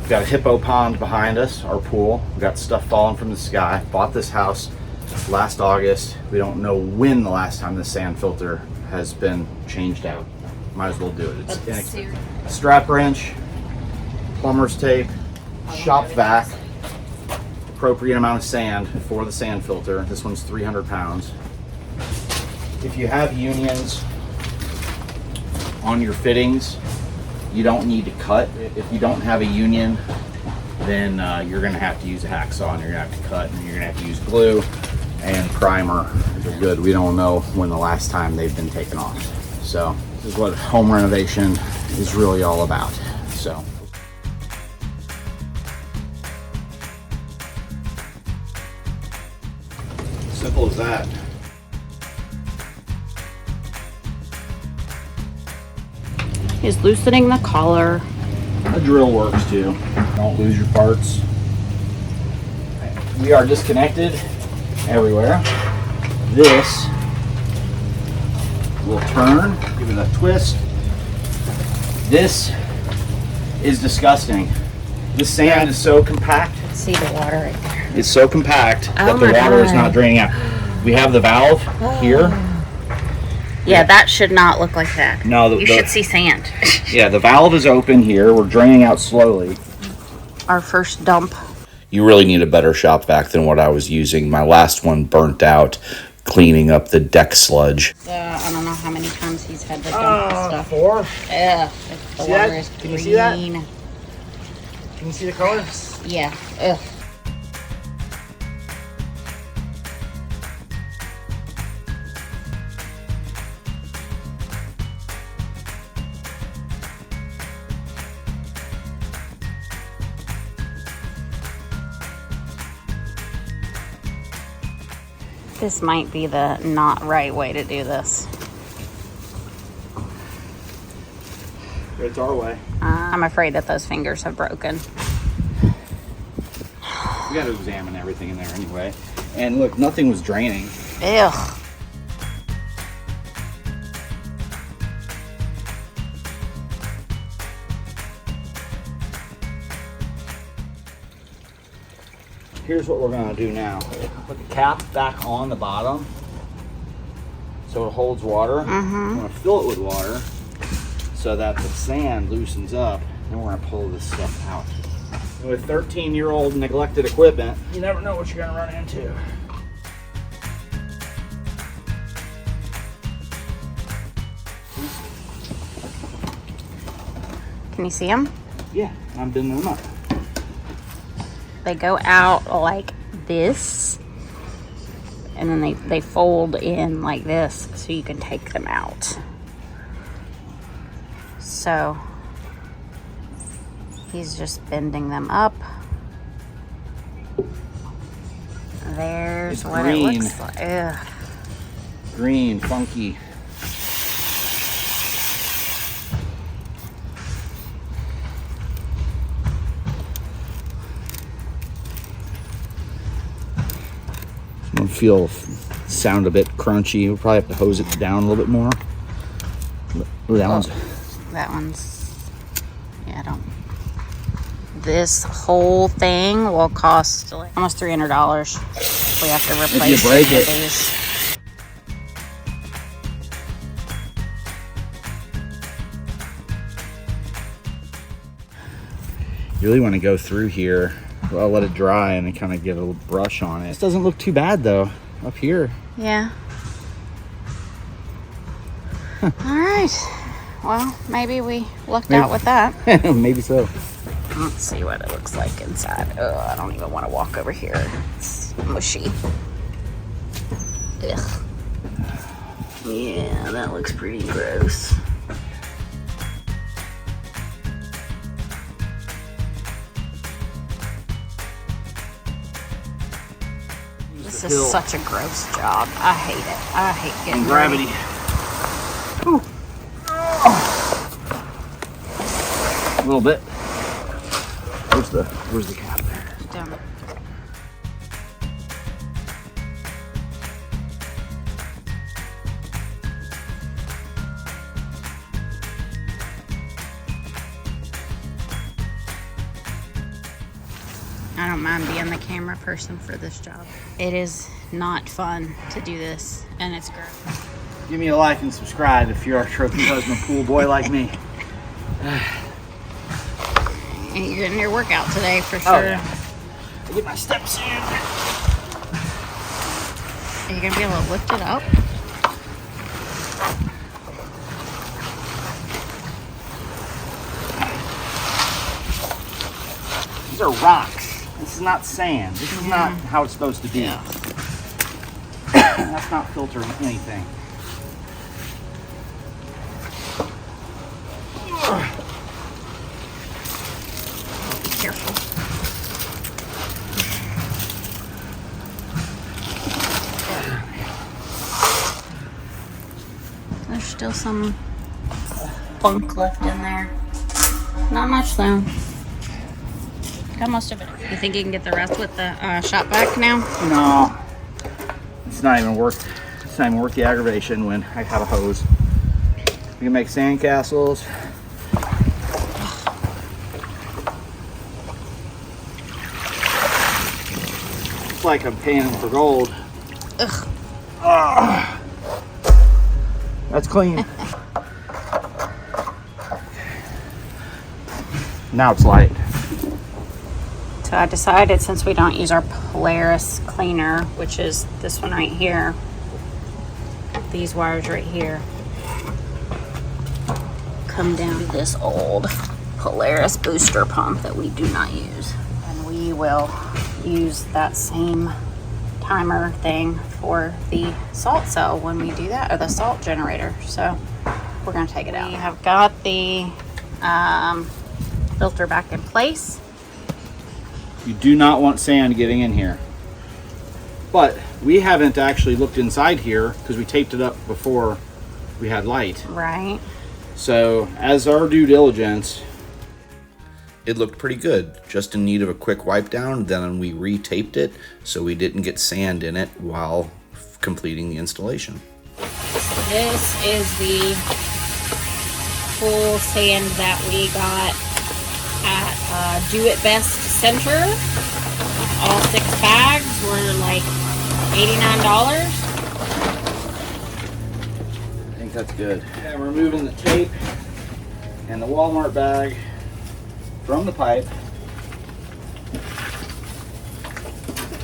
We've got a hippo pond behind us, our pool. We've got stuff falling from the sky. Bought this house last August. We don't know when the last time the sand filter has been changed out. Might as well do it. It's inexpensive. Strap wrench, plumber's tape, shop vac, appropriate amount of sand for the sand filter. This one's 300 pounds. If you have unions on your fittings, you don't need to cut. If you don't have a union, then you're gonna have to use a hacksaw and you're gonna have to cut, and you're gonna have to use glue and primer. They're good. We don't know when the last time they've been taken off. So this is what home renovation is really all about. So. Simple as that. He's loosening the collar. The drill works too. Don't lose your parts. We are disconnected everywhere. This will turn, give it a twist. This is disgusting. This sand is so compact. Let's see the water right there. It's so compact that the water is not draining out. We have the valve here. Yeah, that should not look like that. No, you should see sand. Yeah, the valve is open here. We're draining out slowly. Our first dump. You really need a better shop vac than what I was using. My last one burnt out cleaning up the deck sludge. I don't know how many times he's had to dump stuff. 4. Yeah, the water is green. Can you see that? Can you see the color? Yeah. Ugh. This might be the not right way to do this. It's our way. I'm afraid that those fingers have broken. We got to examine everything in there anyway. And look, nothing was draining. Ew. Here's what we're gonna do now. Put the cap back on the bottom so it holds water. I'm gonna fill it with water so that the sand loosens up. Then we're gonna pull this stuff out. And with 13-year-old neglected equipment, you never know what you're gonna run into. Can you see them? Yeah, I'm bending them up. They go out like this, and then they fold in like this so you can take them out. So he's just bending them up. There's what green. It looks like. Ugh. Green, funky. Sound a bit crunchy. We'll probably have to hose it down a little bit more. Ooh, that one's yeah, I don't. This whole thing will cost like almost $300. We have to replace if you break it. These. You really want to go through here. I'll let it dry and then kind of get a little brush on it. This doesn't look too bad though, up here. Yeah. All right. Well, maybe we lucked out with that. Maybe so. Let's see what it looks like inside. Oh, I don't even want to walk over here. It's mushy. Ugh. Yeah, that looks pretty gross. This is such a gross job. I hate it. I hate getting gravity. Ooh. A little bit. Where's the cap there? Down. I don't mind being the camera person for this job. It is not fun to do this, and it's great. Give me a like and subscribe if you're a trophy husband pool boy like me. And you're getting your workout today for sure. Oh, yeah. I get my steps in. Are you gonna be able to lift it up? These are rocks. This is not sand. This is not how it's supposed to be. Yeah. That's not filtering anything. Be careful. There's still some funk left in there. Not much though. Got most of it. You think you can get the rest with the shop vac now? No. It's not even worth the aggravation when I have a hose. We can make sand castles. It's like I'm paying for gold. Ugh. Ah, that's clean. Now it's light. So I decided, since we don't use our Polaris cleaner, which is this one right here, these wires right here, come down to this old Polaris booster pump that we do not use. And we will use that same timer thing for the salt cell when we do that, or the salt generator. So we're gonna take it out. We have got the filter back in place. You do not want sand getting in here. But we haven't actually looked inside here because we taped it up before we had light. Right. So as our due diligence, It looked pretty good, just in need of a quick wipe down. Then we retaped it so we didn't get sand in it while completing the installation. This is the full sand that we got at Do It Best Center. All 6 bags were like $89. I think that's good. And we're removing the tape and the Walmart bag from the pipe.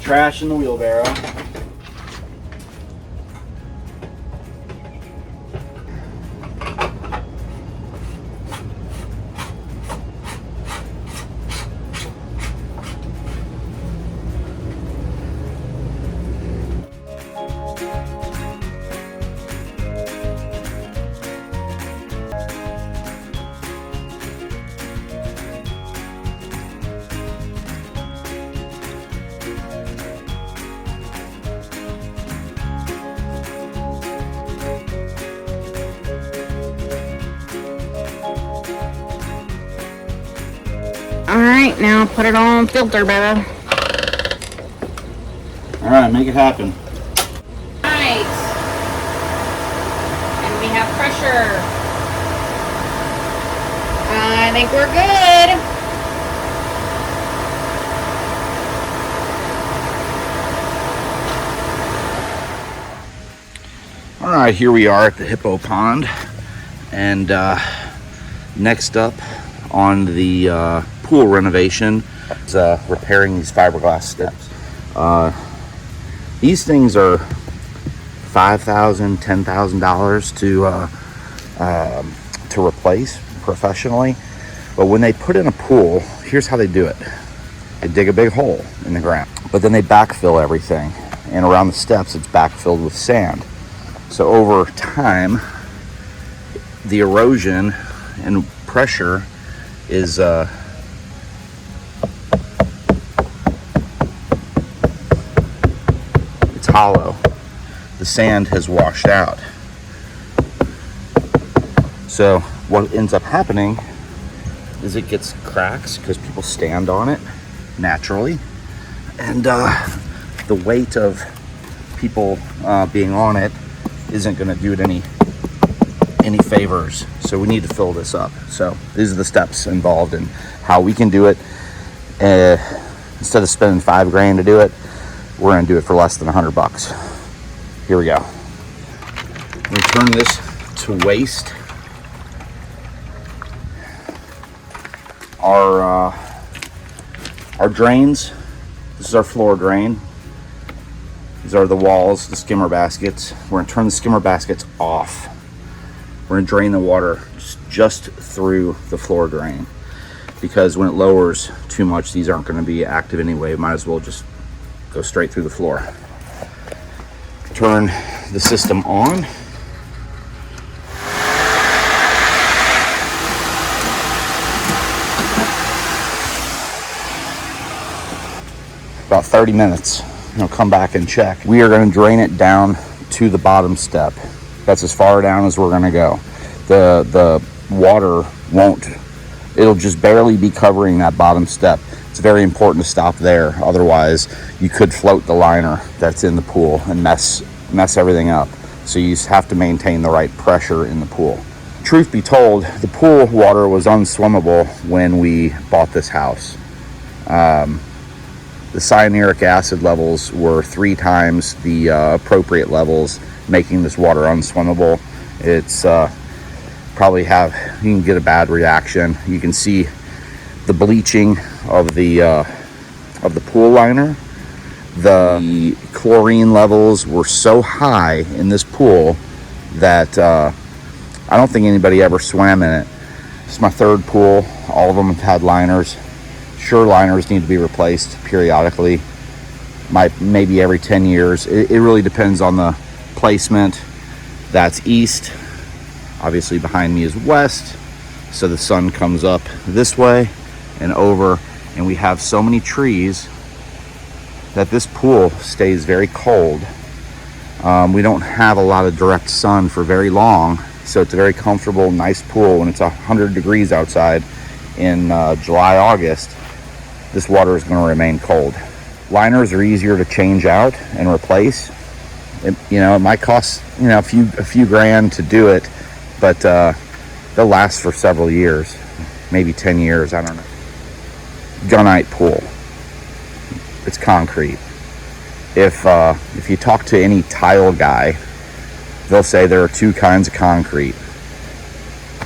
Trash in the wheelbarrow. Alright, now put it on filter, baby. Alright, make it happen. Alright. And we have pressure. I think we're good. Alright, here we are at the hippo pond. And next up on the pool renovation is repairing these fiberglass steps. These things are $5,000, $10,000 to replace professionally. But when they put in a pool, here's how they do it. They dig a big hole in the ground, but then they backfill everything. And around the steps, it's backfilled with sand. So over time, the erosion and pressure is it's hollow. The sand has washed out. So what ends up happening is it gets cracks because people stand on it naturally, and the weight of people being on it isn't going to do it any favors. So we need to fill this up. So these are the steps involved in how we can do it Instead of spending $5 grand to do it, we're gonna do it for less than $100. Here we go. We turn this to waste. Our drains. This is our floor drain. These are the walls, the skimmer baskets. We're gonna turn the skimmer baskets off. We're gonna drain the water just through the floor drain, because when it lowers too much, these aren't gonna be active anyway. Might as well just go straight through the floor. Turn the system on. About 30 minutes. I'll come back and check. We are going to drain it down to the bottom step. That's as far down as we're going to go. The water won't, it'll just barely be covering that bottom step. It's very important to stop there. Otherwise, you could float the liner that's in the pool and mess everything up. So you have to maintain the right pressure in the pool. Truth be told, the pool water was unswimmable when we bought this house. The cyanuric acid levels were 3 times the appropriate levels, making this water unswimmable. It's you can get a bad reaction. You can see the bleaching of the pool liner. The chlorine levels were so high in this pool that I don't think anybody ever swam in it. It's my 3rd pool. All of them have had liners. Sure, liners need to be replaced periodically, maybe every 10 years. It really depends on the placement. That's east. Obviously behind me is west, so the sun comes up this way and over, and we have so many trees that this pool stays very cold. We don't have a lot of direct sun for very long, so it's a very comfortable, nice pool. When it's 100 degrees outside in July, August, this water is going to remain cold. Liners are easier to change out and replace. It might cost a few grand to do it, but they'll last for several years, maybe 10 years. I don't know. Gunite pool. It's concrete. If you talk to any tile guy, they'll say there are 2 kinds of concrete: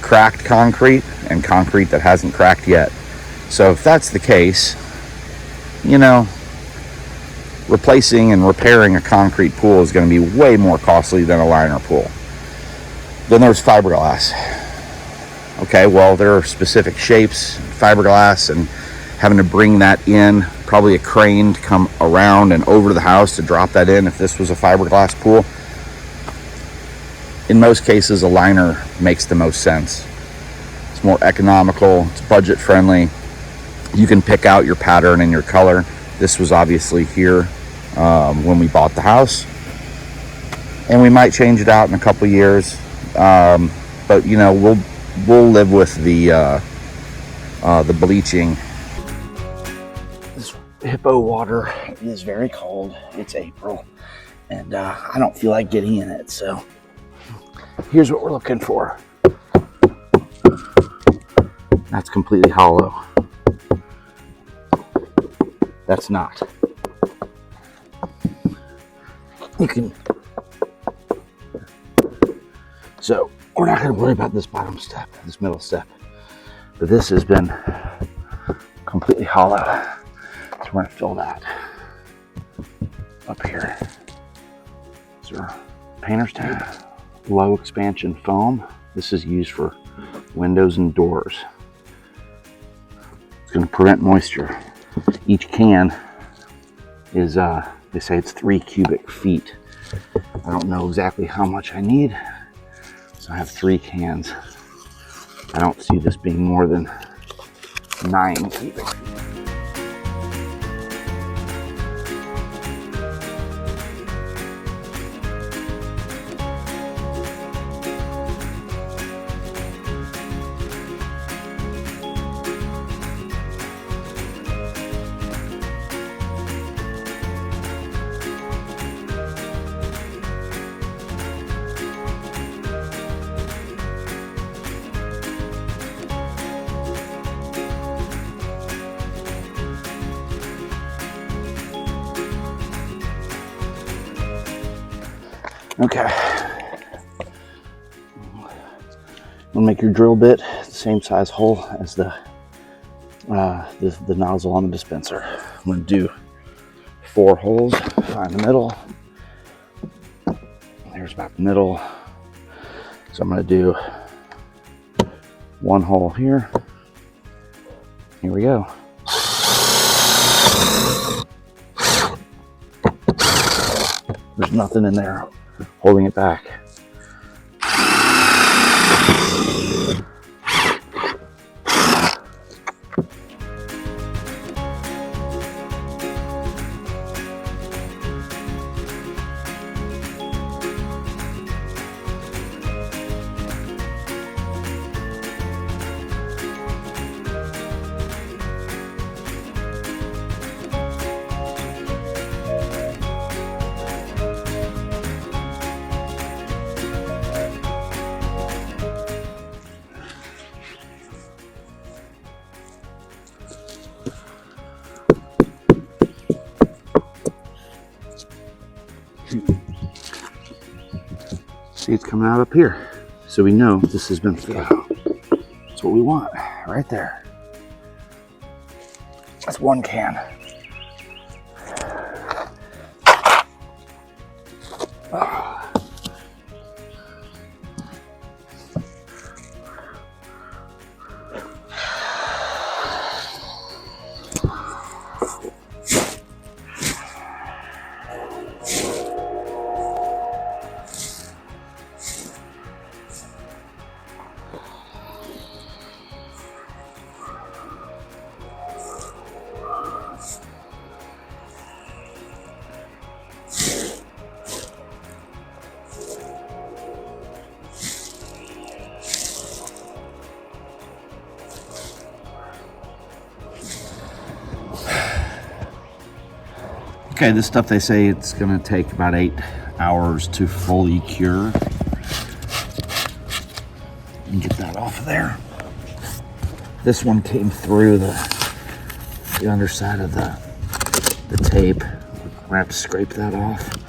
cracked concrete and concrete that hasn't cracked yet. So if that's the case, replacing and repairing a concrete pool is going to be way more costly than a liner pool. Then there's fiberglass. Okay, well, there are specific shapes, fiberglass, and having to bring that in, probably a crane to come around and over to the house to drop that in if this was a fiberglass pool. In most cases, a liner makes the most sense. It's more economical, it's budget friendly. You can pick out your pattern and your color. This was obviously here when we bought the house, and we might change it out in a couple years. But we'll live with the bleaching. This hippo water is very cold. It's April, and I don't feel like getting in it. So here's what we're looking for. That's completely hollow. That's not. You can. So we're not going to worry about this bottom step, this middle step, but this has been completely hollow. So we're going to fill that up here. These are painter's tape, low expansion foam. This is used for windows and doors. It's going to prevent moisture. Each can is, they say it's 3 cubic feet. I don't know exactly how much I need, so I have 3 cans. I don't see this being more than 9 cubic feet. Okay. We'll make your drill bit the same size hole as the nozzle on the dispenser. I'm going to do 4 holes. Find the middle. There's about the middle. So I'm going to do 1 hole here. Here we go. There's nothing in there holding it back. See, it's coming out up here. So we know this has been filled. That's what we want, right there. That's 1 can. Okay, this stuff they say it's gonna take about 8 hours to fully cure. And get that off of there. This one came through the underside of the tape. We're gonna have to scrape that off.